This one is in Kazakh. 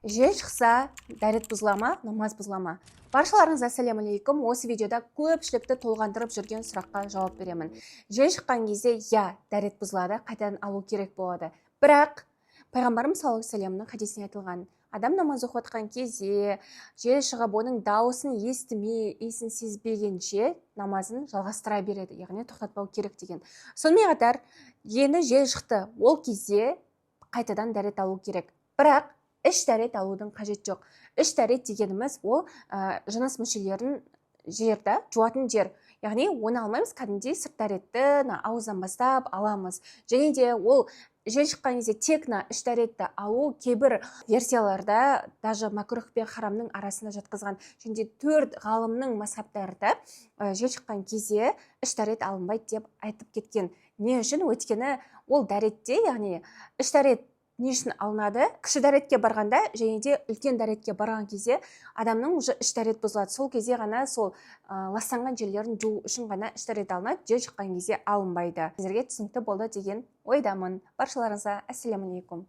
Жел шықса, дәрет бұзыла ма, намаз бұзыла ма? Баршаларыңызға ассалаумалейкум. Осы видеода көпшілікті толғандырып жүрген сұраққа жауап беремін. Жел шыққан кезде, дәрет бұзылады, қайтадан алу керек болады. Бірақ пайғамбарымыз саллаллаху алейхи вассаламның хадисінде айтылған, адам намаз оқып жатқан кезде жел шығып, оның дауысын естімей, иісін сезбегенше намазын жалғастыра береді, яғни тоқтатпау керек деген. Сонымен қатар, енді жел шықты, ол кезде қайтадан дәрет алу керек. Бірақ іш дәрет алудың қажет жоқ. Іш дәрет дегеніміз ол жыныс мүшелерін жерді, жуатын жер. Яғни оны алмаймыз, кәдімгідей сырт дәретті ауыздан бастап аламыз. Және де ол жел шыққан кезде тек іш дәретті алу кейбір версияларда даже макрух пен харамның арасында жатқызған. Және де 4 ғалымның мазхабтарында жел шыққан кезде іш дәрет алынбайды деп айтып кеткен. Не үшін? Өйткені ол дәретте, яғни іш дәрет не үшін алынады? Кіші дәретке барғанда және де үлкен дәретке барған кезде адамның уже іш дәрет бұзылады. Сол кезде ғана сол ластанған жерлерін жуу үшін ғана іш дәрет алынады, жел шыққан кезде алынбайды. Сіздерге түсінікті болды деген ойдамын. Баршаларыңызға ассалаумалейкум.